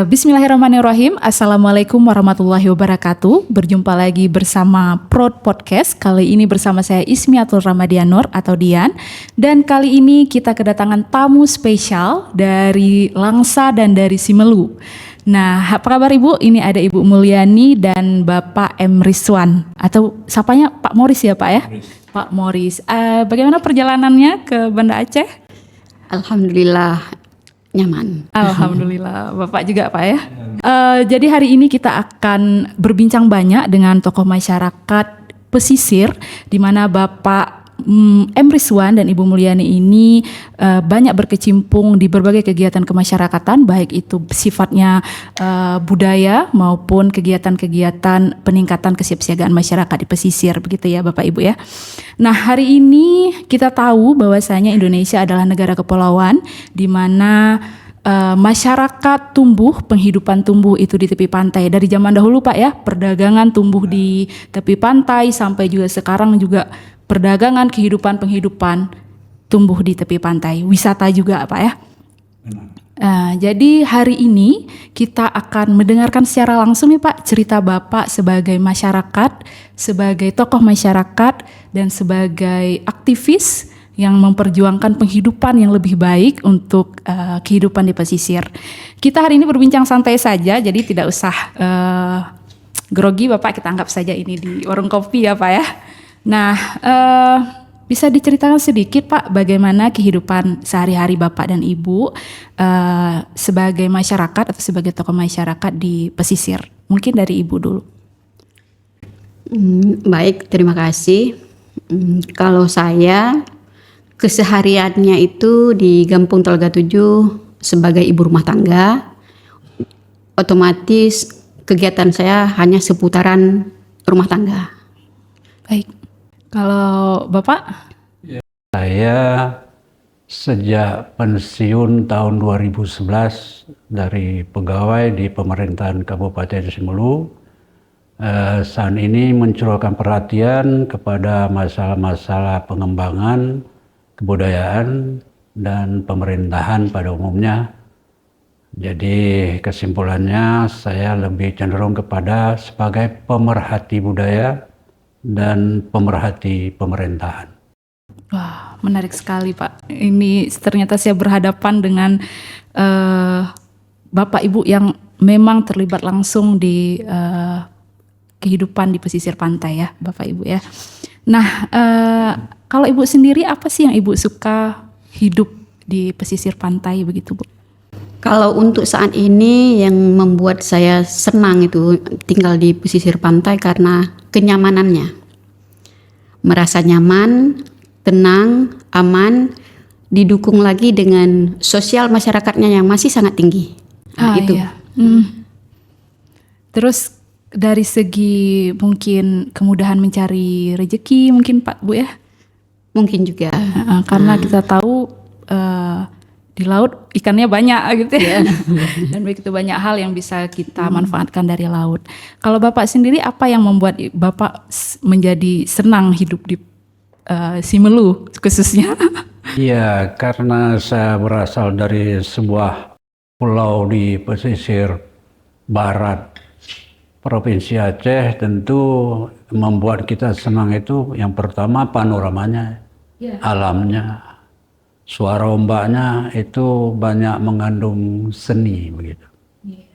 Bismillahirrahmanirrahim. Assalamualaikum warahmatullahi wabarakatuh. Berjumpa lagi bersama Prod Podcast. Kali ini bersama saya Ismiatul Ramadianur atau Dian. Dan kali ini kita kedatangan tamu spesial dari Langsa dan dari Simelu. Nah, apa kabar Ibu? Ini ada Ibu Mulyani dan Bapak M. Rizwan. Atau sapanya Pak Moris ya Pak ya? Pak Moris. Bagaimana perjalanannya ke Banda Aceh? Alhamdulillah nyaman. Alhamdulillah, Bapak juga Pak ya. Jadi hari ini kita akan berbincang banyak dengan tokoh masyarakat pesisir, di mana Bapak M. Rizwan dan Ibu Mulyani ini banyak berkecimpung di berbagai kegiatan kemasyarakatan, baik itu sifatnya budaya maupun kegiatan-kegiatan peningkatan kesiapsiagaan masyarakat di pesisir, begitu ya Bapak Ibu ya. Nah, hari ini kita tahu bahwasanya Indonesia adalah negara kepulauan di mana masyarakat tumbuh, penghidupan tumbuh itu di tepi pantai. Dari zaman dahulu Pak ya, perdagangan tumbuh di tepi pantai sampai juga sekarang juga perdagangan, penghidupan tumbuh di tepi pantai. Wisata juga Pak ya. Jadi hari ini kita akan mendengarkan secara langsung nih Pak cerita Bapak sebagai masyarakat, sebagai tokoh masyarakat dan sebagai aktivis yang memperjuangkan penghidupan yang lebih baik untuk kehidupan di pesisir. Kita hari ini berbincang santai saja, jadi tidak usah grogi Bapak, kita anggap saja ini di warung kopi ya Pak ya. Nah, bisa diceritakan sedikit Pak bagaimana kehidupan sehari-hari Bapak dan Ibu sebagai masyarakat atau sebagai tokoh masyarakat di pesisir? Mungkin dari Ibu dulu. Baik, terima kasih. Kalau saya kesehariannya itu di Gampung Telaga 7 sebagai ibu rumah tangga, otomatis kegiatan saya hanya seputaran rumah tangga. Baik. Kalau Bapak? Saya sejak pensiun tahun 2011 dari pegawai di pemerintahan Kabupaten Simelu, saat ini mencurahkan perhatian kepada masalah-masalah pengembangan kebudayaan dan pemerintahan pada umumnya. Jadi kesimpulannya saya lebih cenderung kepada sebagai pemerhati budaya dan pemerhati pemerintahan. Wah, menarik sekali Pak. Ini ternyata saya berhadapan dengan Bapak Ibu yang memang terlibat langsung di kehidupan di pesisir pantai ya Bapak Ibu ya. Nah, kalau Ibu sendiri apa sih yang Ibu suka hidup di pesisir pantai begitu Bu? Kalau untuk saat ini yang membuat saya senang itu tinggal di pesisir pantai karena kenyamanannya. Merasa nyaman, tenang, aman, didukung lagi dengan sosial masyarakatnya yang masih sangat tinggi. Itu. Iya. Terus dari segi mungkin kemudahan mencari rezeki mungkin Pak Bu ya? Mungkin juga. Karena kita tahu di laut ikannya banyak gitu ya. Dan begitu banyak hal yang bisa kita manfaatkan dari laut. Kalau Bapak sendiri apa yang membuat Bapak menjadi senang hidup di Simelu khususnya? Iya, karena saya berasal dari sebuah pulau di pesisir barat Provinsi Aceh, tentu membuat kita senang itu yang pertama panoramanya, alamnya. Suara ombaknya itu banyak mengandung seni begitu.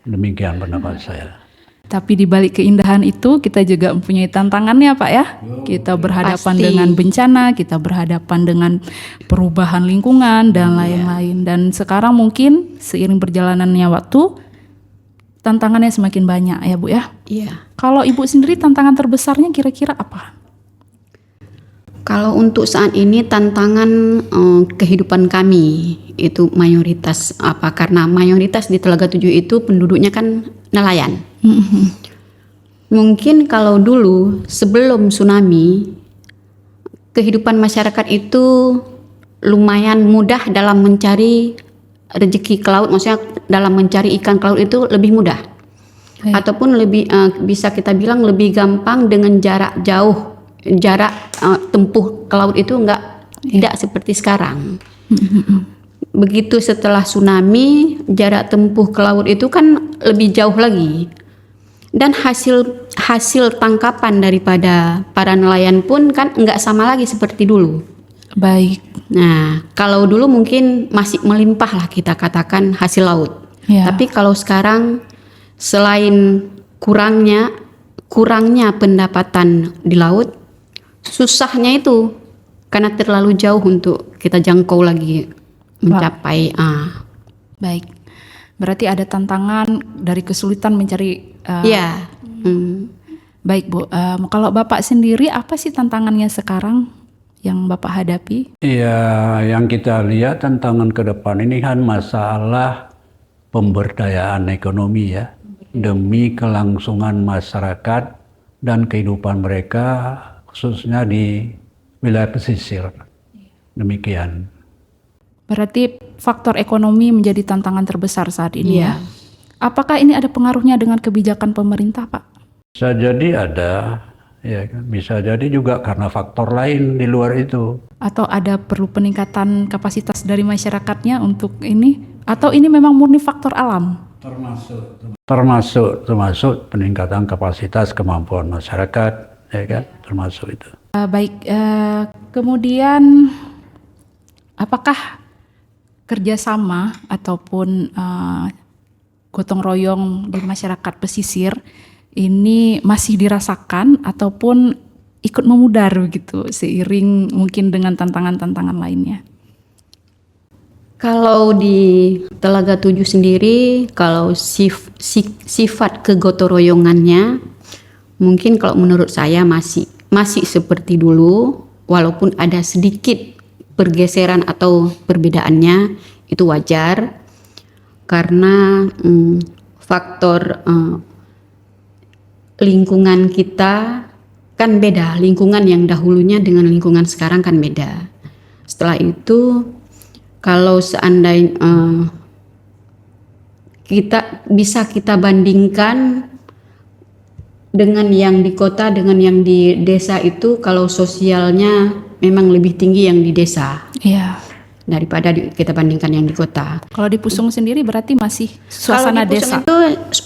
Demikian pendapat saya. Tapi di balik keindahan itu kita juga mempunyai tantangannya Pak ya. Kita berhadapan dengan bencana, kita berhadapan dengan perubahan lingkungan dan lain-lain. Dan sekarang mungkin seiring berjalanannya waktu tantangannya semakin banyak ya Bu ya. Iya. Kalau Ibu sendiri tantangan terbesarnya kira-kira apa? Kalau untuk saat ini tantangan kehidupan kami itu mayoritas apa? Karena mayoritas di Telaga 7 itu penduduknya kan nelayan. Mungkin kalau dulu sebelum tsunami kehidupan masyarakat itu lumayan mudah dalam mencari rezeki ke laut, maksudnya dalam mencari ikan ke laut itu lebih mudah. Ataupun lebih bisa kita bilang lebih gampang dengan jarak jauh. Jarak tempuh ke laut itu tidak seperti sekarang. begitu setelah tsunami, jarak tempuh ke laut itu kan lebih jauh lagi. Dan hasil tangkapan daripada para nelayan pun kan nggak sama lagi seperti dulu. Baik. Nah, kalau dulu mungkin masih melimpah lah kita katakan hasil laut. Ya. Tapi kalau sekarang selain kurangnya pendapatan di laut, susahnya itu karena terlalu jauh untuk kita jangkau lagi mencapai. Baik. Berarti ada tantangan dari kesulitan mencari. Ya. Baik Bu. Kalau Bapak sendiri apa sih tantangannya sekarang yang Bapak hadapi? Iya, yang kita lihat tantangan ke depan ini kan masalah pemberdayaan ekonomi ya, demi kelangsungan masyarakat dan kehidupan mereka khususnya di wilayah pesisir. Demikian. Berarti faktor ekonomi menjadi tantangan terbesar saat ini Iya. ya. Apakah ini ada pengaruhnya dengan kebijakan pemerintah, Pak? Bisa jadi ada, ya kan? Bisa jadi juga karena faktor lain di luar itu. Atau ada perlu peningkatan kapasitas dari masyarakatnya untuk ini? Atau ini memang murni faktor alam? Termasuk peningkatan kapasitas kemampuan masyarakat, ya kan? Termasuk itu. Baik, kemudian apakah kerjasama ataupun gotong royong di masyarakat pesisir ini masih dirasakan ataupun ikut memudar begitu seiring mungkin dengan tantangan-tantangan lainnya? Kalau di Telaga 7 sendiri, kalau sifat kegotoroyongannya, mungkin kalau menurut saya masih seperti dulu, walaupun ada sedikit pergeseran atau perbedaannya, itu wajar karena faktor lingkungan kita kan beda, lingkungan yang dahulunya dengan lingkungan sekarang kan beda. Setelah itu kalau seandainya kita bandingkan dengan yang di kota dengan yang di desa itu, kalau sosialnya memang lebih tinggi yang di desa. Iya. Daripada kita bandingkan yang di kota. Kalau di Pusung sendiri berarti masih suasana Kalau di desa. Pusung itu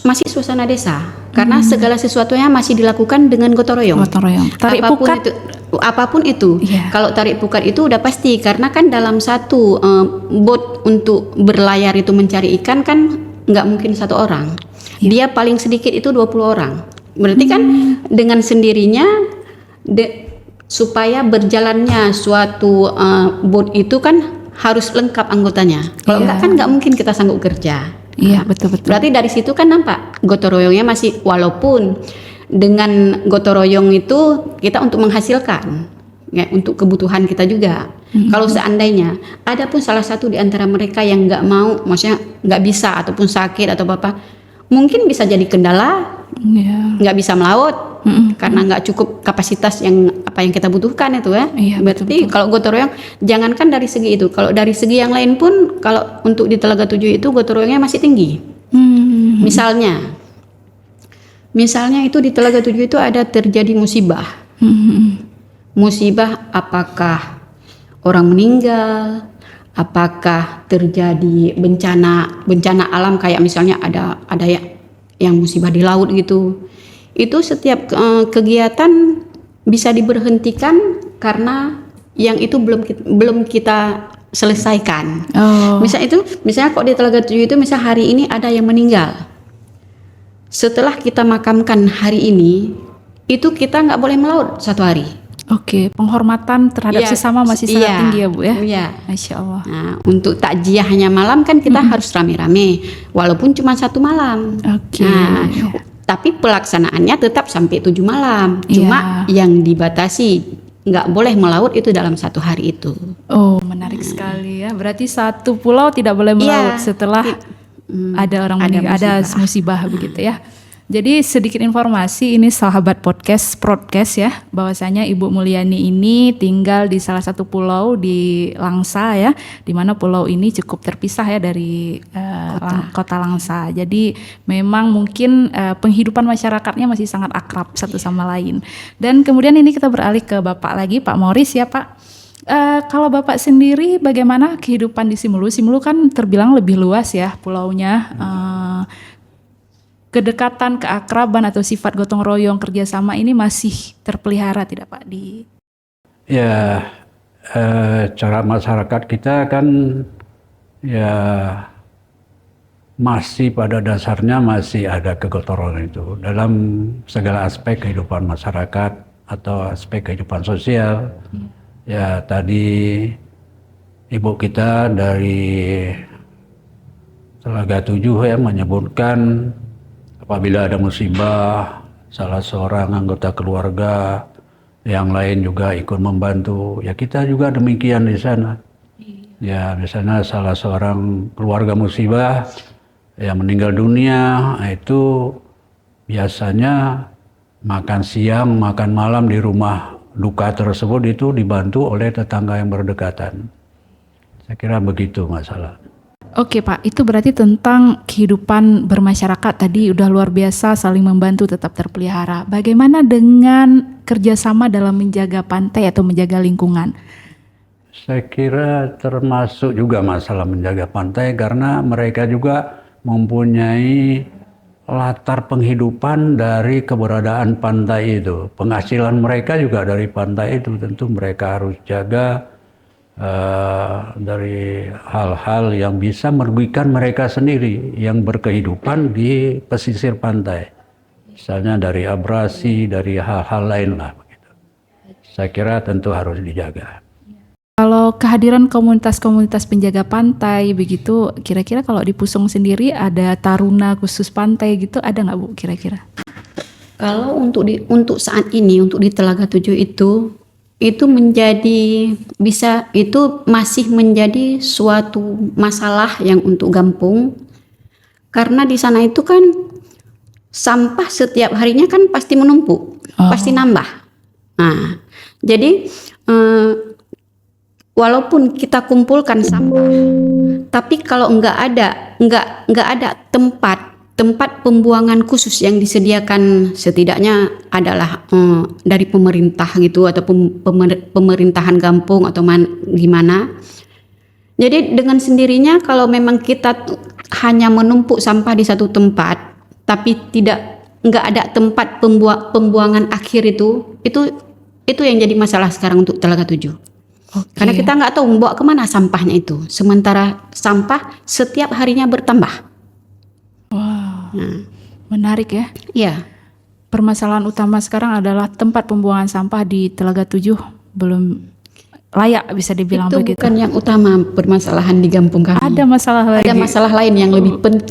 masih suasana desa, karena segala sesuatunya masih dilakukan dengan gotong royong. Gotong royong. Tarik pukat. Apapun itu. Iya. Kalau tarik pukat itu udah pasti, karena kan dalam satu boat untuk berlayar itu mencari ikan kan nggak mungkin satu orang. Dia paling sedikit itu 20 orang. Berarti kan dengan sendirinya supaya berjalannya suatu boat itu kan harus lengkap anggotanya. Kalau enggak kan nggak mungkin kita sanggup kerja. Iya, betul-betul. Berarti dari situ kan nampak gotong royongnya masih, walaupun dengan gotong royong itu kita untuk menghasilkan, ya, untuk kebutuhan kita juga. Kalau seandainya ada pun salah satu di antara mereka yang nggak mau, maksudnya nggak bisa ataupun sakit atau apa, mungkin bisa jadi kendala, nggak bisa melaut karena nggak cukup kapasitas yang kita butuhkan itu ya. Iya, Berarti betul-betul. kalau gotong royong, jangankan dari segi itu, kalau dari segi yang lain pun, kalau untuk di Telaga 7 itu gotong royongnya masih tinggi. Misalnya itu di Telaga 7 itu ada terjadi musibah. Musibah apakah orang meninggal, apakah terjadi bencana alam kayak misalnya ada yang musibah di laut gitu. Itu setiap kegiatan bisa diberhentikan karena yang itu belum kita selesaikan. Oh. Misalnya kok di Telaga 7 itu misal hari ini ada yang meninggal. Setelah kita makamkan hari ini, itu kita nggak boleh melaut satu hari. Oke, penghormatan terhadap Iya, sesama masih sangat iya, tinggi ya Bu ya. iya. Masya Allah. Nah, untuk takjiahnya malam kan kita harus rame-rame, walaupun cuma 1 malam. Oke. Nah, tapi pelaksanaannya tetap sampai 7 malam. Cuma yang dibatasi nggak boleh melaut itu dalam 1 hari itu. Oh, menarik sekali ya. Berarti satu pulau tidak boleh melaut setelah ada orang meninggal, ada musibah begitu ya. Jadi sedikit informasi, ini sahabat podcast ya, bahwasanya Ibu Mulyani ini tinggal di salah satu pulau di Langsa ya, di mana pulau ini cukup terpisah ya dari kota Langsa. Jadi memang mungkin penghidupan masyarakatnya masih sangat akrab satu sama lain. Dan kemudian ini kita beralih ke Bapak lagi, Pak Morris ya Pak. Kalau Bapak sendiri bagaimana kehidupan di Simelu? Simelu kan terbilang lebih luas ya pulaunya. Kedekatan, keakraban atau sifat gotong royong kerjasama ini masih terpelihara tidak Pak di? Ya, cara masyarakat kita kan ya masih pada dasarnya masih ada kegotoran itu dalam segala aspek kehidupan masyarakat atau aspek kehidupan sosial. Ya tadi ibu kita dari Telaga 7 ya menyebutkan apabila ada musibah salah seorang anggota keluarga yang lain juga ikut membantu. Ya kita juga demikian di sana. Ya di sana salah seorang keluarga musibah yang meninggal dunia itu biasanya makan siang, makan malam di rumah duka tersebut itu dibantu oleh tetangga yang berdekatan. Saya kira begitu masalah. Oke Pak, itu berarti tentang kehidupan bermasyarakat tadi udah luar biasa, saling membantu tetap terpelihara. Bagaimana dengan kerjasama dalam menjaga pantai atau menjaga lingkungan? Saya kira termasuk juga masalah menjaga pantai karena mereka juga mempunyai latar penghidupan dari keberadaan pantai itu. Penghasilan mereka juga dari pantai itu, tentu mereka harus jaga dari hal-hal yang bisa merugikan mereka sendiri yang berkehidupan di pesisir pantai. Misalnya dari abrasi, dari hal-hal lain lah. Begitu. Saya kira tentu harus dijaga. Kalau kehadiran komunitas-komunitas penjaga pantai begitu, kira-kira kalau di Pusong sendiri ada taruna khusus pantai gitu, ada nggak Bu kira-kira? Kalau untuk saat ini untuk di Telaga 7 itu masih menjadi suatu masalah yang untuk Gampung, karena di sana itu kan sampah setiap harinya kan pasti menumpuk, pasti nambah. Nah, jadi walaupun kita kumpulkan sampah, tapi kalau nggak ada tempat pembuangan khusus yang disediakan, setidaknya adalah dari pemerintah gitu atau pemerintahan Gampung atau gimana. Jadi dengan sendirinya kalau memang kita hanya menumpuk sampah di satu tempat, tapi nggak ada tempat pembuangan akhir itu yang jadi masalah sekarang untuk Telaga 7. Okay. Karena kita nggak tahu membawa kemana sampahnya itu. Sementara sampah setiap harinya bertambah. Wow, menarik ya. Iya. Permasalahan utama sekarang adalah tempat pembuangan sampah di Telaga 7 belum layak bisa dibilang Itu begitu. bukan yang utama permasalahan di Gampung kami. Ada masalah lagi. Ada masalah lain yang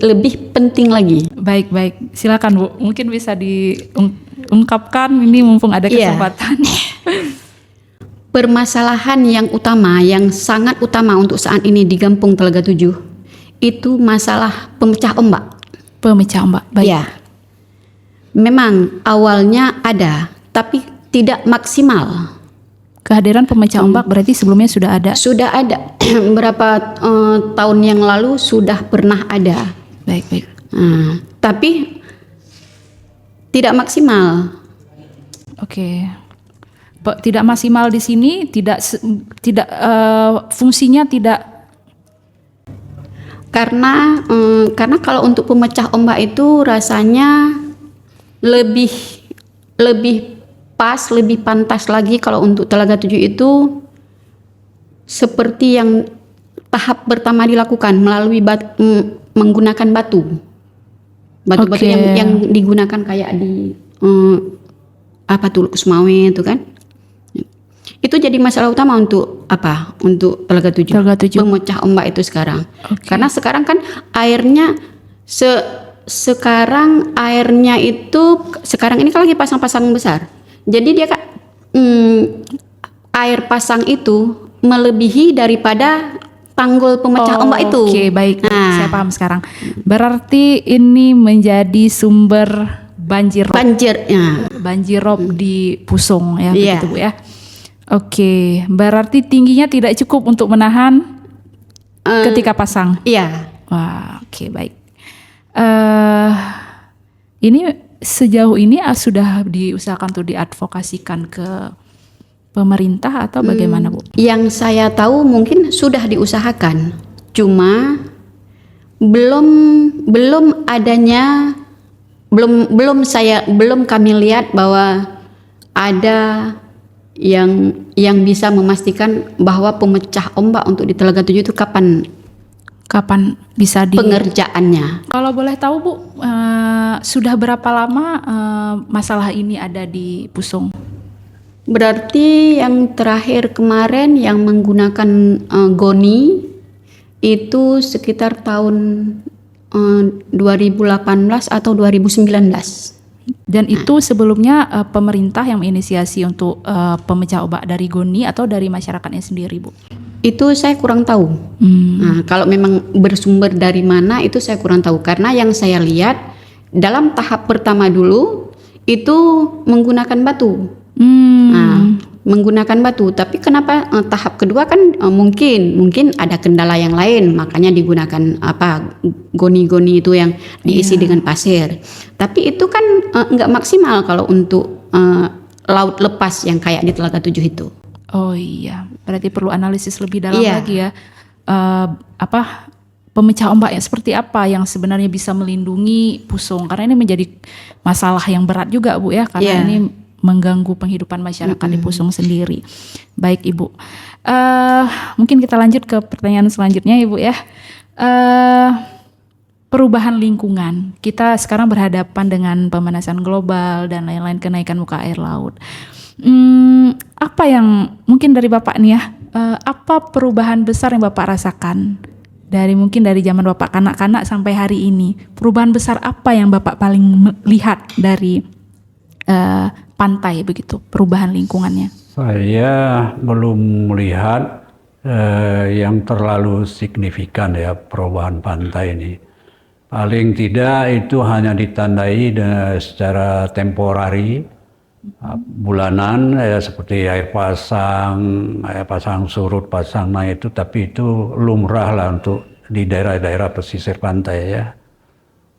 lebih penting lagi. Baik, silakan Bu. Mungkin bisa diungkapkan ini mumpung ada kesempatan. Permasalahan yang utama, yang sangat utama untuk saat ini di Gampung Telaga 7 itu masalah pemecah ombak. Pemecah ombak, baik. Ya, memang awalnya ada, tapi tidak maksimal. Kehadiran pemecah ombak berarti sebelumnya sudah ada. Sudah ada beberapa tahun yang lalu sudah pernah ada. Baik. Tapi tidak maksimal. Oke. Tidak maksimal di sini, tidak fungsinya tidak. Karena kalau untuk pemecah ombak itu rasanya lebih pas, lebih pantas lagi kalau untuk Telaga 7 itu seperti yang tahap pertama dilakukan melalui menggunakan batu yang digunakan kayak di Kusmawe itu kan. Itu jadi masalah utama untuk Telaga 7. Pemecah ombak itu sekarang. Okay. Karena sekarang kan airnya sekarang ini kan lagi pasang-pasang besar. Jadi dia air pasang itu melebihi daripada tanggul pemecah ombak itu. Oke, baik. Saya paham sekarang. Berarti ini menjadi sumber banjir rob di Pusong ya, begitu Bu ya. Oke, berarti tingginya tidak cukup untuk menahan ketika pasang. Iya. Wah, oke, baik. Ini sejauh ini sudah diusahakan untuk diadvokasikan ke pemerintah atau bagaimana Bu? Yang saya tahu mungkin sudah diusahakan, cuma belum adanya, belum kami lihat bahwa ada yang bisa memastikan bahwa pemecah ombak untuk di Telaga 7 itu Kapan bisa pengerjaannya. Kalau boleh tahu Bu, sudah berapa lama masalah ini ada di Pusong? Berarti yang terakhir kemarin yang menggunakan goni itu sekitar tahun 2018 atau 2019. Dan itu sebelumnya pemerintah yang menginisiasi untuk pemecah ombak dari goni atau dari masyarakatnya sendiri Bu? Itu saya kurang tahu. Nah, kalau memang bersumber dari mana itu saya kurang tahu, karena yang saya lihat dalam tahap pertama dulu itu menggunakan batu. Nah, menggunakan batu, tapi kenapa tahap kedua kan mungkin ada kendala yang lain, makanya digunakan goni-goni itu yang diisi dengan pasir. Tapi itu kan nggak maksimal kalau untuk laut lepas yang kayak di Telaga 7 itu. Oh iya, berarti perlu analisis lebih dalam Iya. lagi ya. Pemecah ombak yang seperti apa yang sebenarnya bisa melindungi Pusong, karena ini menjadi masalah yang berat juga Bu ya, karena Iya. ini mengganggu penghidupan masyarakat di Pusong sendiri. Baik Ibu, mungkin kita lanjut ke pertanyaan selanjutnya Ibu ya. Perubahan lingkungan, kita sekarang berhadapan dengan pemanasan global dan lain-lain, kenaikan muka air laut. Apa yang mungkin dari Bapak nih ya, apa perubahan besar yang Bapak rasakan mungkin dari zaman Bapak kanak-kanak sampai hari ini? Perubahan besar apa yang Bapak paling lihat dari pantai begitu, perubahan lingkungannya? Saya belum melihat yang terlalu signifikan ya perubahan pantai ini. Paling tidak itu hanya ditandai secara temporari, bulanan ya, seperti air pasang surut, pasang naik itu, tapi itu lumrah lah untuk di daerah-daerah pesisir pantai ya.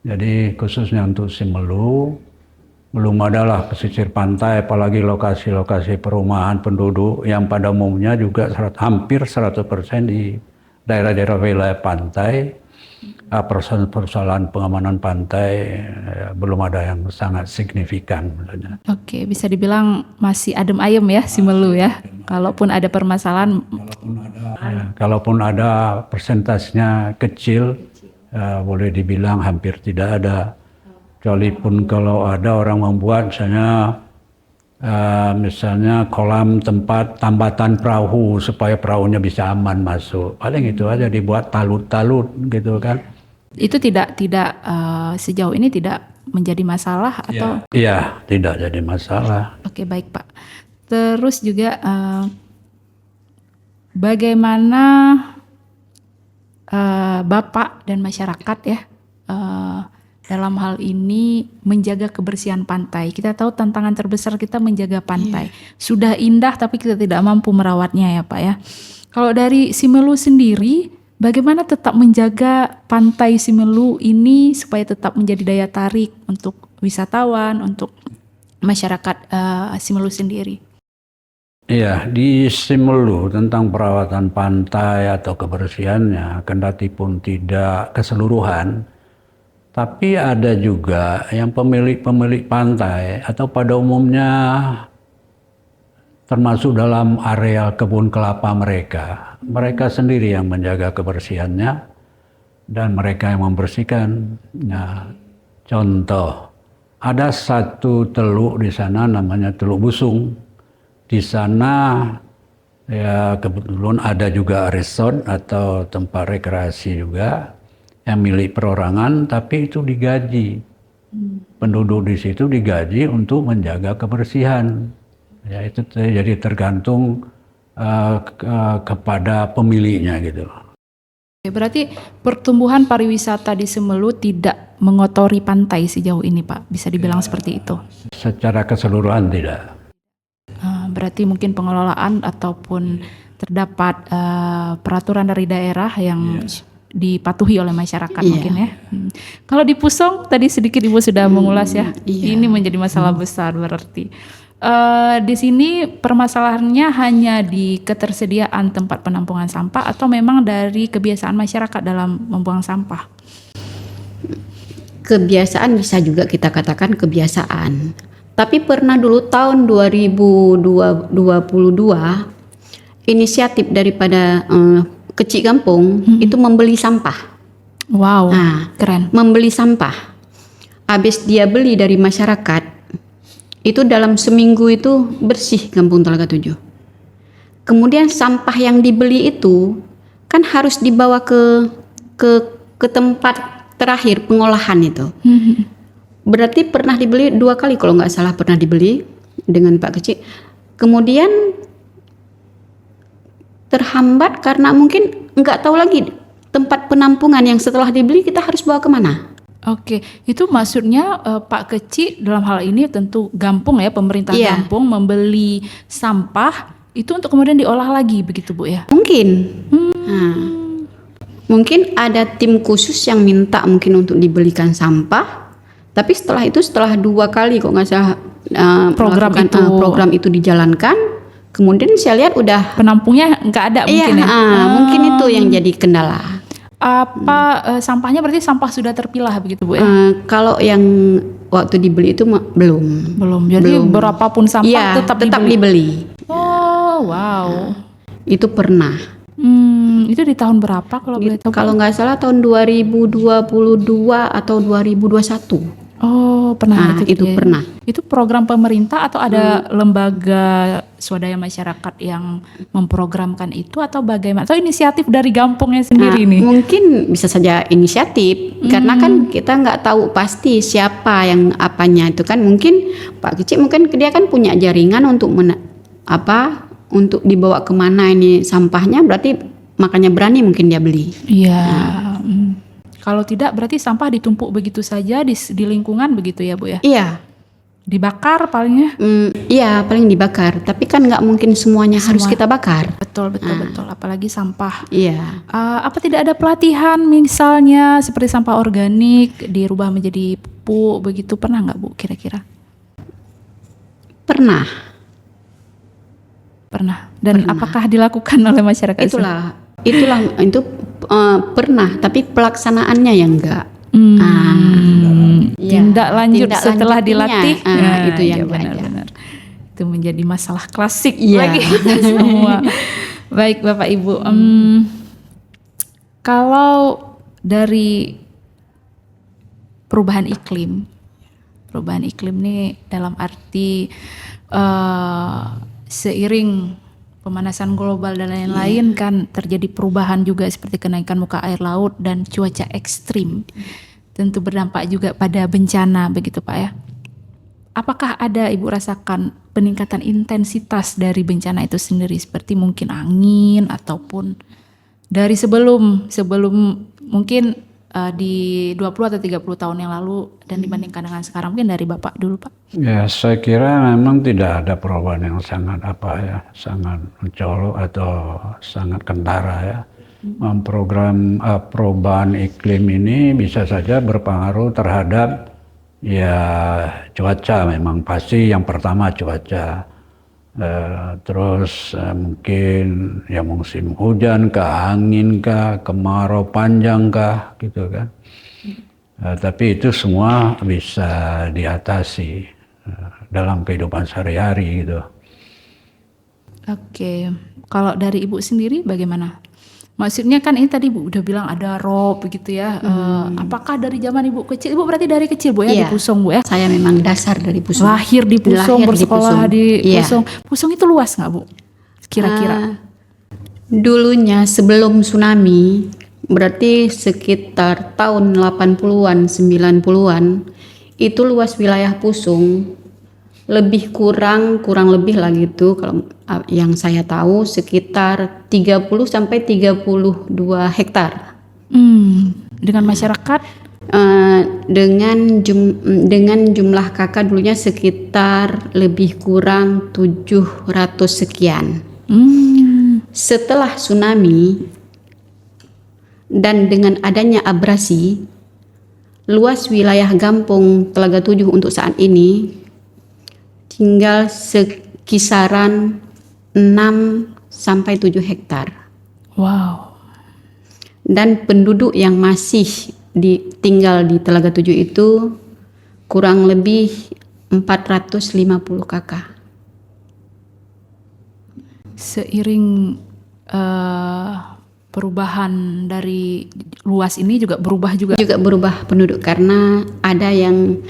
Jadi khususnya untuk Simelu belum ada lah pesisir pantai, apalagi lokasi-lokasi perumahan penduduk yang pada umumnya juga hampir 100% di daerah-daerah wilayah pantai. Persoalan pengamanan pantai belum ada yang sangat signifikan. Oke, bisa dibilang masih adem ayem ya Simelu ya. Kalaupun ada permasalahan, kalaupun ada persentasenya kecil, boleh dibilang hampir tidak ada. Kecuali pun kalau ada orang membuat misalnya kolam tempat tambatan perahu supaya perahunya bisa aman masuk. Paling itu aja, dibuat talut-talut gitu kan. itu tidak sejauh ini tidak menjadi masalah atau? Iya, tidak jadi masalah. Oke, baik Pak. Terus juga bagaimana Bapak dan masyarakat ya dalam hal ini menjaga kebersihan pantai? Kita tahu tantangan terbesar kita menjaga pantai. Sudah indah tapi kita tidak mampu merawatnya ya Pak ya. Kalau dari Simelu sendiri, bagaimana tetap menjaga pantai Simelu ini supaya tetap menjadi daya tarik untuk wisatawan, untuk masyarakat Simelu sendiri? Iya, di Simelu tentang perawatan pantai atau kebersihannya, kendati pun tidak keseluruhan, tapi ada juga yang pemilik pantai atau pada umumnya termasuk dalam area kebun kelapa mereka. Mereka sendiri yang menjaga kebersihannya dan mereka yang membersihkan. Nah, contoh, ada satu teluk di sana namanya Teluk Busung. Di sana ya kebetulan ada juga resort atau tempat rekreasi juga yang milik perorangan, tapi itu digaji. Penduduk di situ digaji untuk menjaga kebersihan. Ya itu jadi tergantung kepada pemiliknya gitu. Berarti pertumbuhan pariwisata di Simelu tidak mengotori pantai sejauh ini Pak, bisa dibilang seperti itu? Secara keseluruhan tidak. Berarti mungkin pengelolaan ataupun terdapat peraturan dari daerah yang dipatuhi oleh masyarakat mungkin ya. Kalau di Pusong tadi sedikit Ibu sudah mengulas ya. Ini menjadi masalah besar berarti. Di sini permasalahannya hanya di ketersediaan tempat penampungan sampah atau memang dari kebiasaan masyarakat dalam membuang sampah? Kebiasaan bisa juga kita katakan kebiasaan. Tapi pernah dulu tahun 2022 inisiatif daripada Kecik Gampung itu membeli sampah. Wow, Nah, keren. membeli sampah. Habis dia beli dari masyarakat, itu dalam seminggu itu bersih Kampung Telaga 7. Kemudian sampah yang dibeli itu kan harus dibawa ke tempat terakhir pengolahan itu. Berarti pernah dibeli 2 kali kalau nggak salah, pernah dibeli dengan Pak Kecik. Kemudian terhambat karena mungkin nggak tahu lagi tempat penampungan yang setelah dibeli kita harus bawa kemana. Oke, itu maksudnya Pak Kecik dalam hal ini tentu Gampung ya, pemerintah Iya. Gampung membeli sampah itu untuk kemudian diolah lagi begitu Bu ya? Mungkin. Nah, mungkin ada tim khusus yang minta mungkin untuk dibelikan sampah. Tapi setelah itu, setelah 2 kali kok nggak salah program itu dijalankan, kemudian saya lihat udah Penampungnya nggak ada mungkin ya? mungkin itu yang jadi kendala. Sampahnya berarti sampah sudah terpilah begitu Bu ya? Kalau yang waktu dibeli itu belum. Belum. Jadi belum. berapapun sampah Iya, tetap dibeli. dibeli. Oh, wow. Itu pernah. Itu di tahun berapa kalau boleh tahu? Kalau nggak salah tahun 2022 atau 2021. Oh, pernah Itu ya. pernah. Itu program pemerintah atau ada lembaga swadaya masyarakat yang memprogramkan itu atau bagaimana? Atau inisiatif dari Gampungnya sendiri nih? Mungkin bisa saja inisiatif karena kan kita nggak tahu pasti siapa yang apanya itu kan. Mungkin Pak Kecik mungkin dia kan punya jaringan untuk untuk dibawa kemana ini sampahnya, berarti makanya berani mungkin dia beli. Iya. Kalau tidak berarti sampah ditumpuk begitu saja di lingkungan begitu ya Bu ya? Iya. Dibakar palingnya? Iya, paling dibakar. Tapi kan nggak mungkin semuanya harus kita bakar. Betul. Apalagi sampah. Iya. Apa tidak ada pelatihan misalnya seperti sampah organik dirubah menjadi pupuk begitu, pernah nggak Bu kira-kira? Pernah. Dan apakah dilakukan oleh masyarakat? Itulah itu pernah, tapi pelaksanaannya yang enggak. Tindak lanjut setelah dilatih. Itu yang benar. Itu menjadi masalah klasik Iya. bagi kita semua. Baik Bapak Ibu, kalau dari perubahan iklim ini dalam arti seiring pemanasan global dan lain-lain kan terjadi perubahan juga seperti kenaikan muka air laut dan cuaca ekstrim. Tentu berdampak juga pada bencana begitu Pak ya. Apakah ada Ibu rasakan peningkatan intensitas dari bencana itu sendiri seperti mungkin angin ataupun dari sebelum mungkin di 20 atau 30 tahun yang lalu dan dibandingkan dengan sekarang, mungkin dari Bapak dulu Pak? Ya, saya kira memang tidak ada perubahan yang sangat sangat mencolok atau sangat kentara ya. Program perubahan iklim ini bisa saja berpengaruh terhadap ya cuaca, memang pasti yang pertama cuaca. Terus mungkin ya musim hujan kah, angin kah, kemarau panjang kah, gitu kan. Tapi itu semua bisa diatasi dalam kehidupan sehari-hari gitu. Oke, kalau dari Ibu sendiri bagaimana? Maksudnya kan ini tadi Bu udah bilang ada rob begitu ya. Apakah dari zaman Ibu kecil? Ibu berarti dari kecil Bu ya di Pusong Bu ya? Saya memang dasar dari Pusong. Lahir di Pusong, bersekolah di Iya. Pusong. Pusong itu luas nggak Bu? Kira-kira? Dulunya sebelum tsunami, berarti sekitar tahun 80-an, 90-an, itu luas wilayah Pusong lebih kurang lebih lah gitu, kalau yang saya tahu sekitar 30 sampai 32 hektar. Dengan masyarakat? Dengan jumlah kakak dulunya sekitar lebih kurang 700 sekian. Setelah tsunami dan dengan adanya abrasi, luas wilayah Gampung Telaga 7 untuk saat ini tinggal sekisaran 6 sampai 7 hektar. Wow. Dan penduduk yang masih tinggal di Telaga 7 itu kurang lebih 450 kakak. Seiring perubahan dari luas ini juga berubah juga. Juga berubah penduduk karena ada yang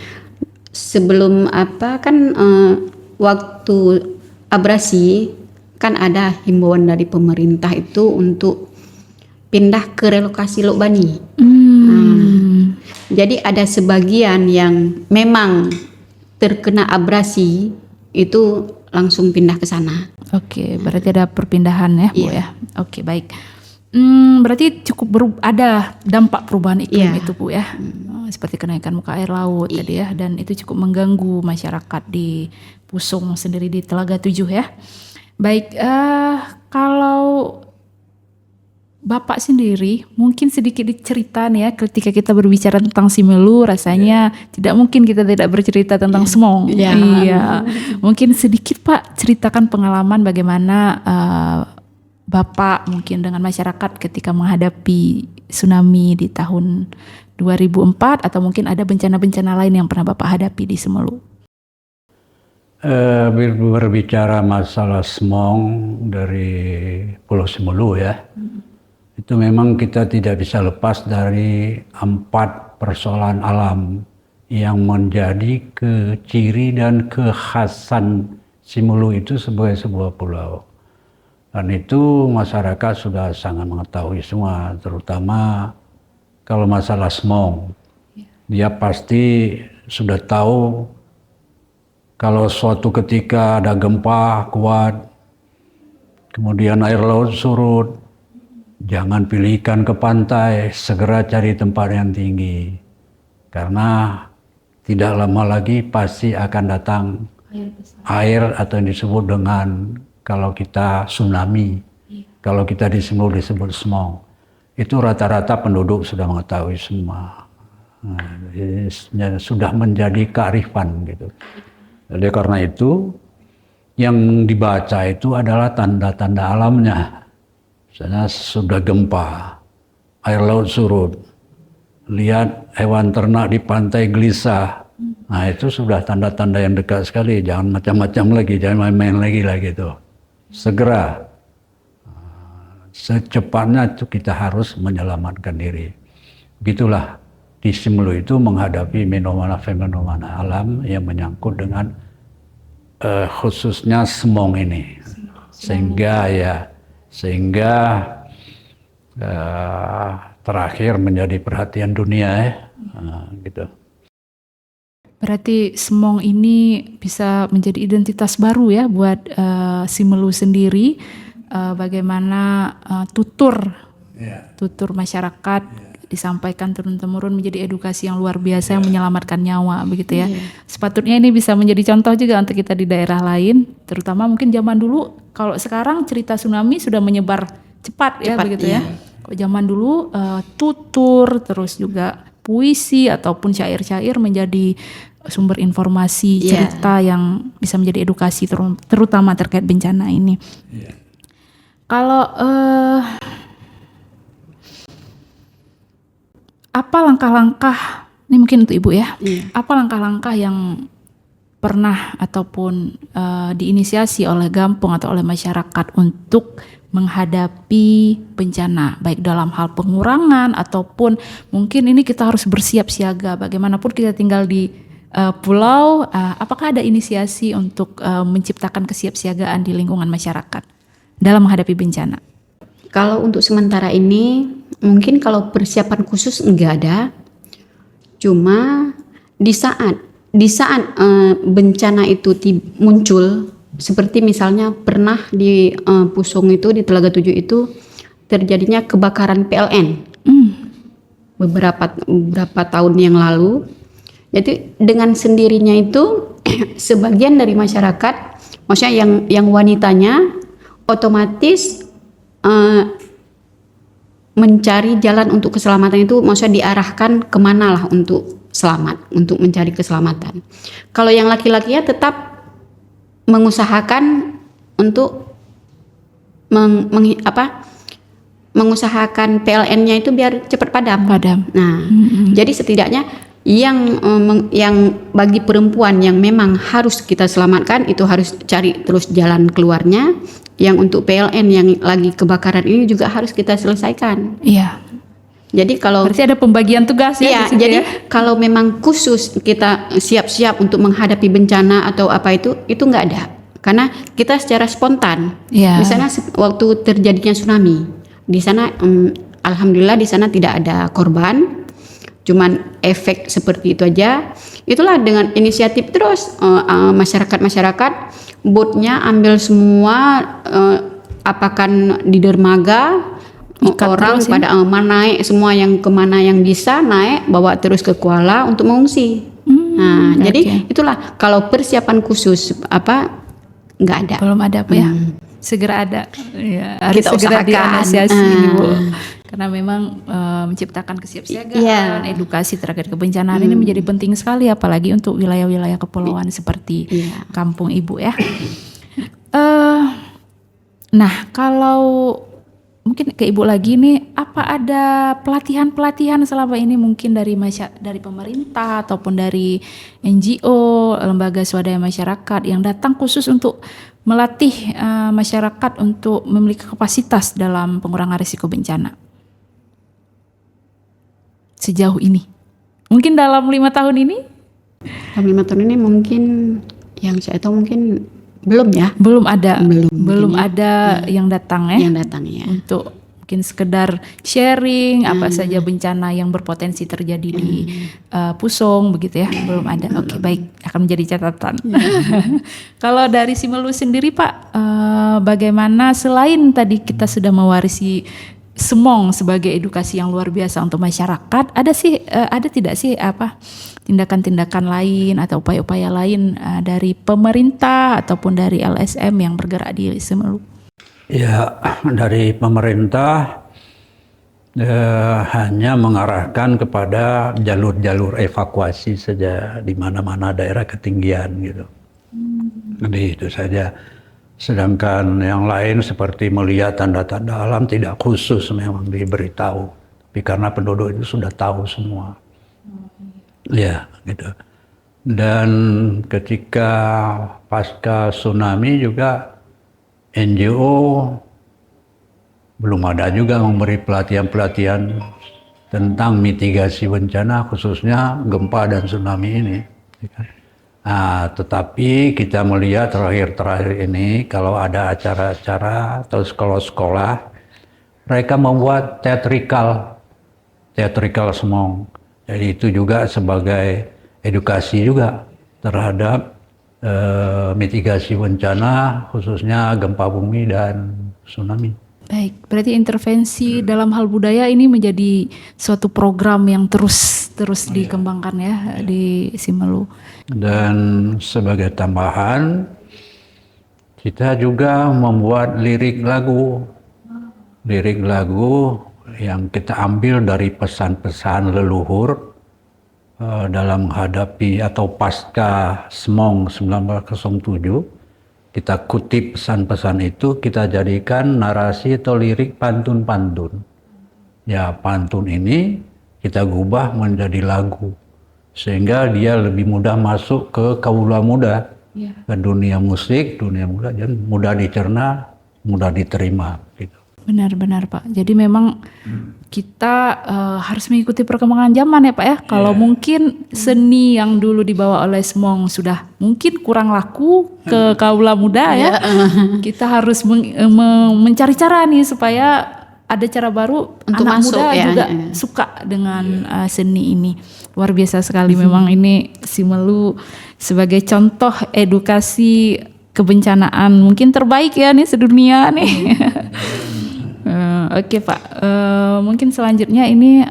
sebelum waktu abrasi kan ada himbauan dari pemerintah itu untuk pindah ke relokasi Lok Bani. Jadi ada sebagian yang memang terkena abrasi itu langsung pindah ke sana. Oke, berarti ada perpindahan ya, Bu ya. Oke, baik. Berarti cukup ada dampak perubahan iklim itu, Bu ya. Seperti kenaikan muka air laut tadi ya, dan itu cukup mengganggu masyarakat di Pusung sendiri di Telaga 7 ya. Baik, kalau Bapak sendiri mungkin sedikit dicerita nih ya, ketika kita berbicara tentang Simelu rasanya tidak mungkin kita tidak bercerita tentang Semong. Iya. Mungkin sedikit Pak ceritakan pengalaman bagaimana Bapak mungkin dengan masyarakat ketika menghadapi tsunami di tahun 2004 atau mungkin ada bencana-bencana lain yang pernah Bapak hadapi di Semelu. Berbicara masalah Semong dari Pulau Semelu ya. Itu memang kita tidak bisa lepas dari 4 persoalan alam yang menjadi ciri dan kekhasan Simelu itu sebagai sebuah pulau. Dan itu masyarakat sudah sangat mengetahui semua, terutama kalau masalah Semong. Dia pasti sudah tahu kalau suatu ketika ada gempa kuat, kemudian air laut surut, jangan pilih ikan ke pantai, segera cari tempat yang tinggi. Karena tidak lama lagi pasti akan datang air atau yang disebut dengan kalau kita tsunami, kalau kita disebut Semong. Itu rata-rata penduduk sudah mengetahui semua. Sudah menjadi kearifan gitu. Jadi karena itu yang dibaca itu adalah tanda-tanda alamnya. Misalnya sudah gempa, air laut surut, lihat hewan ternak di pantai gelisah. Nah itu sudah tanda-tanda yang dekat sekali, jangan macam-macam lagi, jangan main-main lagi lah gitu. Segera, secepatnya itu kita harus menyelamatkan diri. Begitulah di Simelu itu menghadapi fenomena alam yang menyangkut dengan khususnya Semong ini. Sehingga terakhir menjadi perhatian dunia ya. Gitu. Berarti Semong ini bisa menjadi identitas baru ya buat Simelu sendiri. Bagaimana tutur masyarakat disampaikan turun-temurun menjadi edukasi yang luar biasa yang menyelamatkan nyawa begitu ya. Sepatutnya ini bisa menjadi contoh juga untuk kita di daerah lain, terutama mungkin zaman dulu. Kalau sekarang cerita tsunami sudah menyebar cepat ya begitu ya. Kalau zaman dulu tutur terus juga puisi ataupun syair-syair menjadi sumber informasi cerita yang bisa menjadi edukasi terutama terkait bencana ini. Kalau apa langkah-langkah, ini mungkin untuk Ibu ya, apa langkah-langkah yang pernah ataupun diinisiasi oleh Gampong atau oleh masyarakat untuk menghadapi bencana, baik dalam hal pengurangan ataupun mungkin ini kita harus bersiap siaga, bagaimanapun kita tinggal di pulau, apakah ada inisiasi untuk menciptakan kesiapsiagaan di lingkungan masyarakat dalam menghadapi bencana? Kalau untuk sementara ini mungkin kalau persiapan khusus enggak ada. Cuma di saat bencana itu muncul, seperti misalnya pernah di Pusung itu di Telaga 7 itu terjadinya kebakaran PLN beberapa tahun yang lalu. Jadi dengan sendirinya itu sebagian dari masyarakat, maksudnya yang wanitanya otomatis mencari jalan untuk keselamatan itu, maksudnya diarahkan kemana lah untuk selamat, untuk mencari keselamatan. Kalau yang laki-lakinya tetap mengusahakan untuk mengusahakan PLN-nya itu biar cepat padam. Nah, jadi setidaknya yang bagi perempuan yang memang harus kita selamatkan itu harus cari terus jalan keluarnya. Yang untuk PLN yang lagi kebakaran ini juga harus kita selesaikan. Iya. Jadi kalau Berarti ada pembagian tugas ya. iya, di situ jadi ya? kalau memang khusus kita siap-siap untuk menghadapi bencana atau apa itu nggak ada. Karena kita secara spontan. Iya. Misalnya waktu terjadinya tsunami, di sana alhamdulillah di sana tidak ada korban, cuman efek seperti itu aja. Itulah dengan inisiatif terus masyarakat boatnya ambil semua, apakan di dermaga Ikat orang terus ya? pada naik semua yang kemana yang bisa naik bawa terus ke Kuala untuk mengungsi. Nah, jadi itulah kalau persiapan khusus nggak ada. Belum ada apa ya? Segera ada. Ya, harus Kita segera usahakan. diinisiasi ini, Bu. Karena memang menciptakan kesiapsiagaan, Iya. edukasi terkait kebencanaan ini menjadi penting sekali, apalagi untuk wilayah-wilayah kepulauan seperti kampung Ibu ya. Nah, kalau mungkin ke Ibu lagi nih, apa ada pelatihan-pelatihan selama ini mungkin dari pemerintah ataupun dari NGO, lembaga swadaya masyarakat yang datang khusus untuk melatih masyarakat untuk memiliki kapasitas dalam pengurangan risiko bencana sejauh ini? Mungkin dalam 5 tahun ini? Dalam 5 tahun ini mungkin yang saya tahu mungkin belum ya. Belum ada. Belum ada yang datang ya. Yang datang ya. Untuk mungkin sekedar sharing apa saja bencana yang berpotensi terjadi di Pusong begitu ya. Belum ada. Oke, baik, akan menjadi catatan. Kalau dari Simelu sendiri Pak, bagaimana selain tadi kita sudah mewarisi Semong sebagai edukasi yang luar biasa untuk masyarakat, ada tidak sih tindakan-tindakan lain atau upaya-upaya lain dari pemerintah ataupun dari LSM yang bergerak di Simelu? Ya, dari pemerintah hanya mengarahkan kepada jalur-jalur evakuasi saja di mana-mana daerah ketinggian gitu. Jadi itu saja. Sedangkan yang lain seperti melihat tanda-tanda alam tidak khusus memang diberitahu. Tapi karena penduduk itu sudah tahu semua. Ya, gitu. Dan ketika pasca tsunami juga NGO belum ada juga memberi pelatihan-pelatihan tentang mitigasi bencana khususnya gempa dan tsunami ini. Nah, tetapi kita melihat terakhir-terakhir ini kalau ada acara-acara atau sekolah-sekolah, mereka membuat teatrikal Semong. Jadi itu juga sebagai edukasi juga terhadap mitigasi bencana khususnya gempa bumi dan tsunami. Baik, berarti intervensi dalam hal budaya ini menjadi suatu program yang terus dikembangkan ya di Simelu. Dan sebagai tambahan, kita juga membuat lirik lagu yang kita ambil dari pesan-pesan leluhur dalam menghadapi atau pasca Semong 1907. Kita kutip pesan-pesan itu, kita jadikan narasi atau lirik pantun-pantun. Ya, pantun ini kita gubah menjadi lagu. Sehingga dia lebih mudah masuk ke kaula muda. Ke dunia musik, dunia muda, dan mudah dicerna, mudah diterima. Gitu. Benar-benar Pak. Jadi memang kita harus mengikuti perkembangan zaman ya Pak ya. Kalau mungkin seni yang dulu dibawa oleh Semong sudah mungkin kurang laku ke kaula muda ya. Kita harus mencari cara nih supaya ada cara baru untuk anak masuk, muda juga suka dengan seni ini. Luar biasa sekali memang ini Simelu sebagai contoh edukasi kebencanaan mungkin terbaik ya nih sedunia nih. Oke Pak, mungkin selanjutnya ini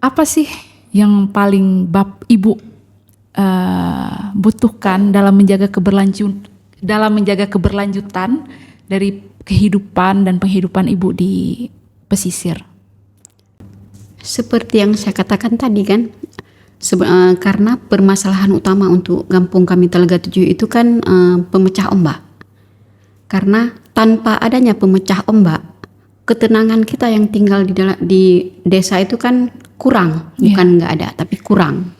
apa sih yang paling Ibu butuhkan dalam menjaga keberlanjutan dari kehidupan dan penghidupan Ibu di pesisir? Seperti yang saya katakan tadi kan, Karena permasalahan utama untuk kampung kami Telaga 7 itu kan pemecah ombak. Karena tanpa adanya pemecah ombak, ketenangan kita yang tinggal di desa itu kan kurang, bukan nggak ada, tapi kurang.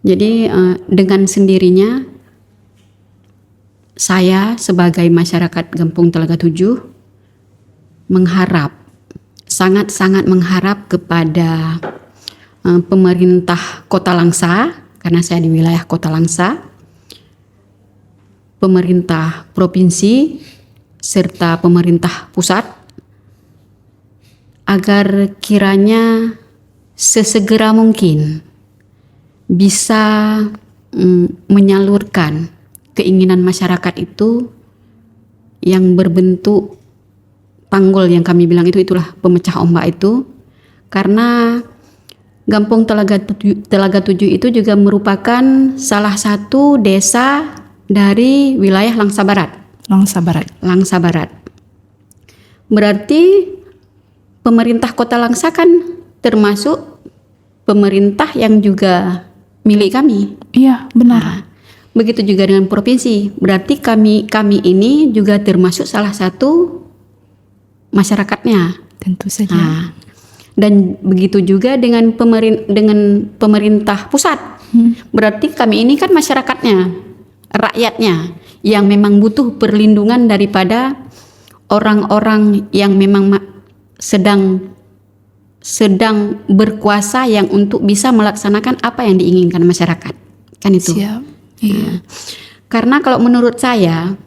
Jadi dengan sendirinya saya sebagai masyarakat kampung Telaga 7 mengharap, sangat-sangat mengharap kepada pemerintah Kota Langsa, karena saya di wilayah Kota Langsa, pemerintah provinsi, serta pemerintah pusat, agar kiranya sesegera mungkin bisa menyalurkan keinginan masyarakat itu yang berbentuk tanggul yang kami bilang itulah pemecah ombak itu, karena Kampung Telaga 7 itu juga merupakan salah satu desa dari wilayah Langsa Barat. Langsa Barat. Berarti pemerintah Kota Langsa kan termasuk pemerintah yang juga milik kami. Iya, benar. Nah, begitu juga dengan provinsi. Berarti kami ini juga termasuk salah satu masyarakatnya. Tentu saja. Nah, dan begitu juga dengan pemerintah pusat. Berarti kami ini kan masyarakatnya, rakyatnya yang memang butuh perlindungan daripada orang-orang yang memang sedang berkuasa yang untuk bisa melaksanakan apa yang diinginkan masyarakat. Kan itu. Siap. Iya. Karena kalau menurut saya,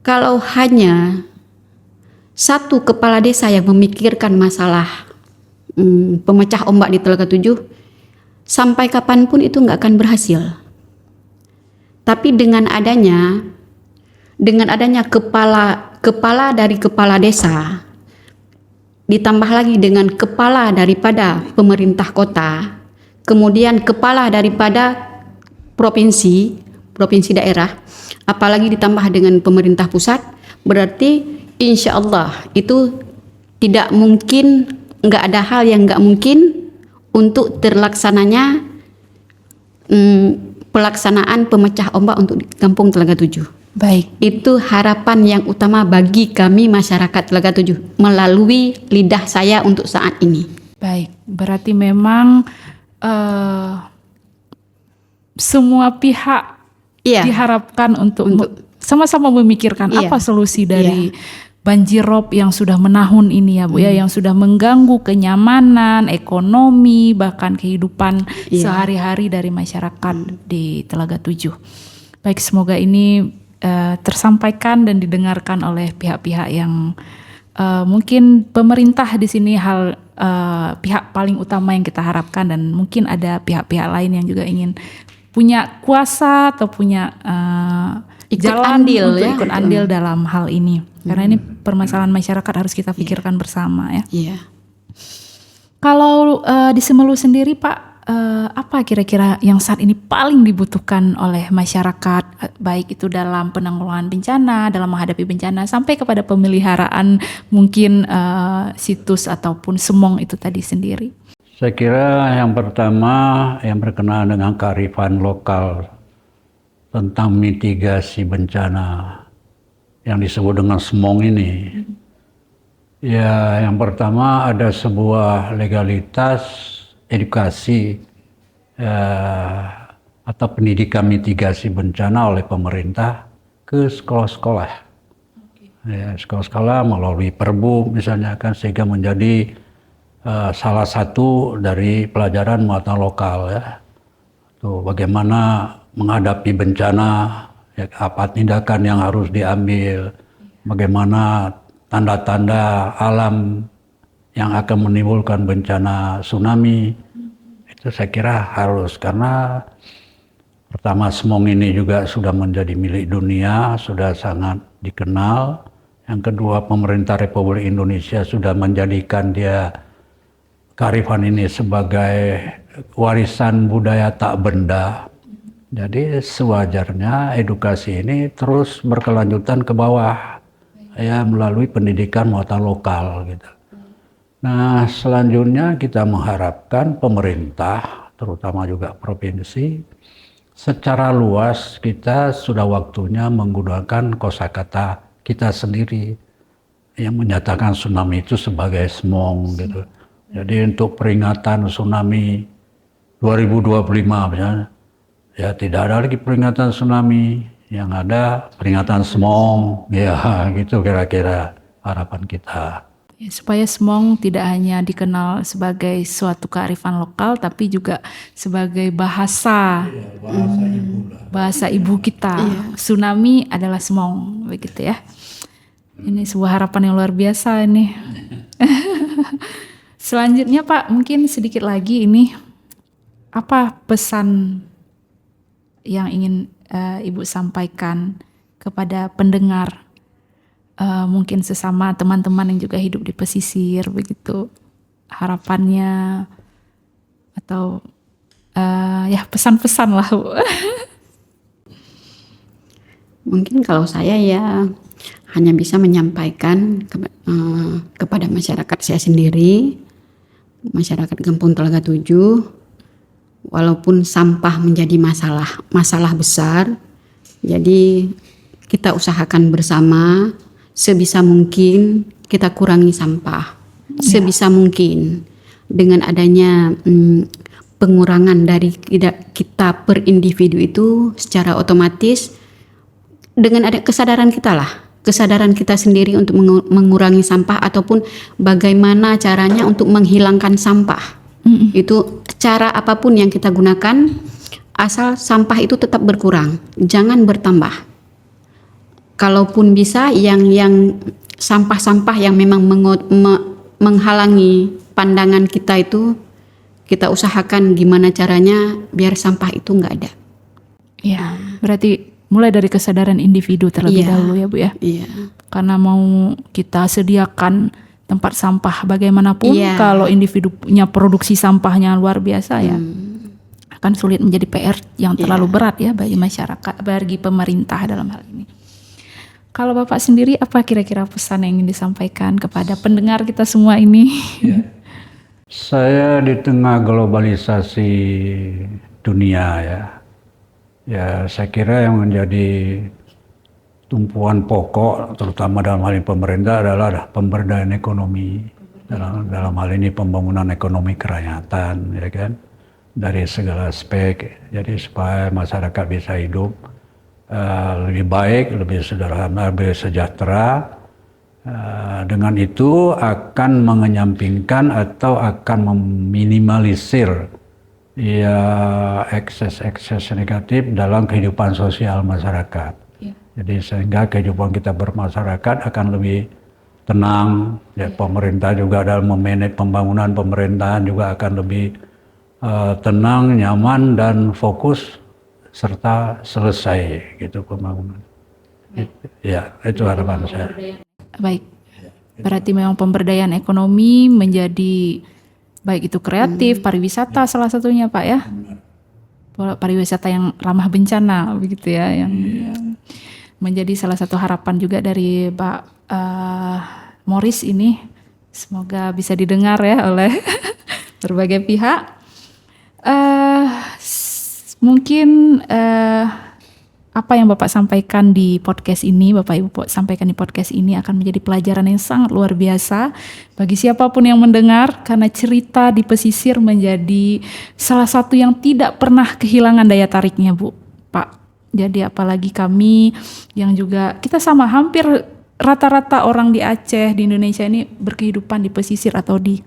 kalau hanya satu kepala desa yang memikirkan masalah pemecah ombak di Telaga 7, sampai kapanpun itu nggak akan berhasil. Tapi dengan adanya kepala dari kepala desa, ditambah lagi dengan kepala daripada pemerintah kota, kemudian kepala daripada provinsi daerah, apalagi ditambah dengan pemerintah pusat, berarti insya Allah itu tidak mungkin, nggak ada hal yang nggak mungkin untuk terlaksananya pelaksanaan pemecah ombak untuk Kampung Telaga 7. Baik. Itu harapan yang utama bagi kami masyarakat Telaga 7 melalui lidah saya untuk saat ini. Baik, berarti memang semua pihak diharapkan untuk sama-sama memikirkan apa solusi dari banjir rob yang sudah menahun ini ya Bu ya, yang sudah mengganggu kenyamanan, ekonomi, bahkan kehidupan sehari-hari dari masyarakat di Telaga 7. Baik, semoga ini tersampaikan dan didengarkan oleh pihak-pihak yang mungkin pemerintah di sini pihak paling utama yang kita harapkan, dan mungkin ada pihak-pihak lain yang juga ingin punya kuasa atau punya jalan untuk ikut andil dalam hal ini. Karena ini permasalahan masyarakat harus kita pikirkan bersama ya. Iya. Kalau di Semelu sendiri Pak, apa kira-kira yang saat ini paling dibutuhkan oleh masyarakat, baik itu dalam penanggulangan bencana, dalam menghadapi bencana, sampai kepada pemeliharaan mungkin situs ataupun semong itu tadi sendiri? Saya kira yang pertama yang berkenaan dengan kearifan lokal tentang mitigasi bencana yang disebut dengan semong ini. Ya, yang pertama ada sebuah legalitas edukasi atau pendidikan mitigasi bencana oleh pemerintah ke sekolah-sekolah. Ya, sekolah-sekolah melalui Perbu misalnya kan, sehingga menjadi salah satu dari pelajaran muatan lokal ya. Tuh, bagaimana menghadapi bencana, ya, apa tindakan yang harus diambil, bagaimana tanda-tanda alam yang akan menimbulkan bencana tsunami. Itu saya kira harus, karena pertama semong ini juga sudah menjadi milik dunia, sudah sangat dikenal. Yang kedua, pemerintah Republik Indonesia sudah menjadikan dia kearifan ini sebagai warisan budaya tak benda. Jadi sewajarnya edukasi ini terus berkelanjutan ke bawah ya, melalui pendidikan muatan lokal gitu. Nah, selanjutnya kita mengharapkan pemerintah terutama juga provinsi. Secara luas kita sudah waktunya menggunakan kosakata kita sendiri yang menyatakan tsunami itu sebagai smong gitu. Jadi untuk peringatan tsunami 2025 misalnya, ya tidak ada lagi peringatan tsunami, yang ada peringatan smong, ya gitu kira-kira harapan kita. Ya, supaya Semong tidak hanya dikenal sebagai suatu kearifan lokal, tapi juga sebagai bahasa, bahasa ibu kita. Tsunami adalah Semong, begitu ya. Ini sebuah harapan yang luar biasa ini. Selanjutnya Pak, mungkin sedikit lagi ini, apa pesan yang ingin Ibu sampaikan kepada pendengar? Mungkin sesama teman-teman yang juga hidup di pesisir begitu, harapannya atau ya pesan-pesan lah Bu. Mungkin kalau saya ya hanya bisa menyampaikan kepada masyarakat saya sendiri, masyarakat Kampung Telaga 7, walaupun sampah menjadi masalah besar, jadi kita usahakan bersama sebisa mungkin kita kurangi sampah, sebisa mungkin dengan adanya pengurangan dari kita per individu itu secara otomatis dengan ada kesadaran kita sendiri untuk mengurangi sampah ataupun bagaimana caranya untuk menghilangkan sampah. Itu cara apapun yang kita gunakan, asal sampah itu tetap berkurang, jangan bertambah. Kalaupun bisa yang sampah-sampah yang memang menghalangi pandangan kita itu, kita usahakan gimana caranya biar sampah itu nggak ada. Ya, berarti mulai dari kesadaran individu terlebih dahulu ya Bu ya. Iya. Karena mau kita sediakan tempat sampah bagaimanapun, kalau individu punya produksi sampahnya luar biasa ya, akan sulit menjadi PR yang terlalu berat ya bagi masyarakat, bagi pemerintah dalam hal ini. Kalau Bapak sendiri apa kira-kira pesan yang ingin disampaikan kepada pendengar kita semua ini? Ya. Saya di tengah globalisasi dunia ya saya kira yang menjadi tumpuan pokok terutama dalam hal ini pemerintah adalah pemberdayaan ekonomi, dalam hal ini pembangunan ekonomi kerakyatan, ya kan, dari segala aspek, jadi supaya masyarakat bisa hidup lebih baik, lebih sederhana, lebih sejahtera. Dengan itu akan mengenyampingkan atau akan meminimalisir ya ekses negatif dalam kehidupan sosial masyarakat. Jadi sehingga kehidupan kita bermasyarakat akan lebih tenang. Ya, pemerintah juga dalam memanage pembangunan pemerintahan juga akan lebih tenang, nyaman dan fokus serta selesai gitu pembangunan. Ya, itu harapan saya. Baik. Berarti memang pemberdayaan ekonomi menjadi baik itu kreatif, pariwisata salah satunya Pak ya. Pariwisata yang ramah bencana begitu ya, yang menjadi salah satu harapan juga dari Pak Morris ini. Semoga bisa didengar ya oleh berbagai pihak. Mungkin apa yang Bapak sampaikan di podcast ini, Bapak Ibu sampaikan di podcast ini akan menjadi pelajaran yang sangat luar biasa bagi siapapun yang mendengar, karena cerita di pesisir menjadi salah satu yang tidak pernah kehilangan daya tariknya Bu, Pak. Jadi apalagi kami yang juga kita sama hampir rata-rata orang di Aceh, di Indonesia ini berkehidupan di pesisir atau di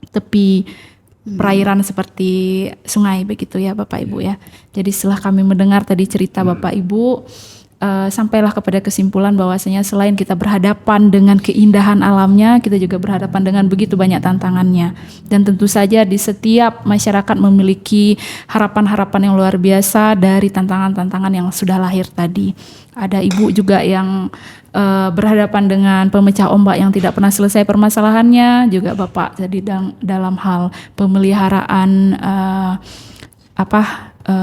tepi perairan seperti sungai begitu ya Bapak Ibu ya. Jadi setelah kami mendengar tadi cerita Bapak Ibu, sampailah kepada kesimpulan bahwasanya selain kita berhadapan dengan keindahan alamnya, kita juga berhadapan dengan begitu banyak tantangannya. Dan tentu saja di setiap masyarakat memiliki harapan-harapan yang luar biasa dari tantangan-tantangan yang sudah lahir tadi. Ada ibu juga yang berhadapan dengan pemecah ombak yang tidak pernah selesai permasalahannya, juga Bapak jadi dalam hal pemeliharaan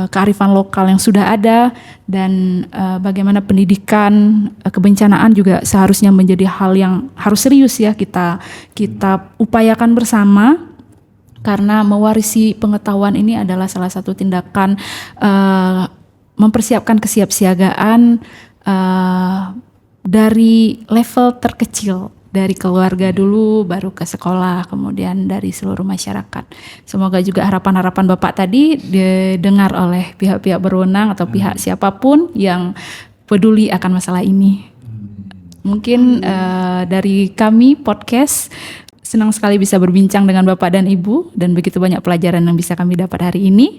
kearifan lokal yang sudah ada, dan bagaimana pendidikan kebencanaan juga seharusnya menjadi hal yang harus serius ya kita upayakan bersama. karena mewarisi pengetahuan ini adalah salah satu tindakan mempersiapkan kesiapsiagaan dari level terkecil, dari keluarga dulu, baru ke sekolah, kemudian dari seluruh masyarakat. Semoga juga harapan-harapan Bapak tadi didengar oleh pihak-pihak berwenang atau pihak siapapun yang peduli akan masalah ini. Mungkin dari kami podcast senang sekali bisa berbincang dengan Bapak dan Ibu, dan begitu banyak pelajaran yang bisa kami dapat hari ini.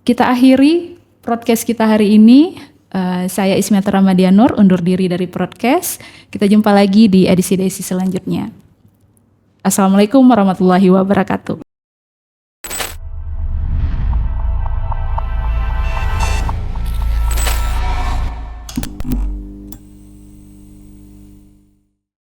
Kita akhiri podcast kita hari ini. Saya Ismiati Ramadianur undur diri dari podcast. Kita jumpa lagi di edisi-edisi selanjutnya. Assalamualaikum warahmatullahi wabarakatuh.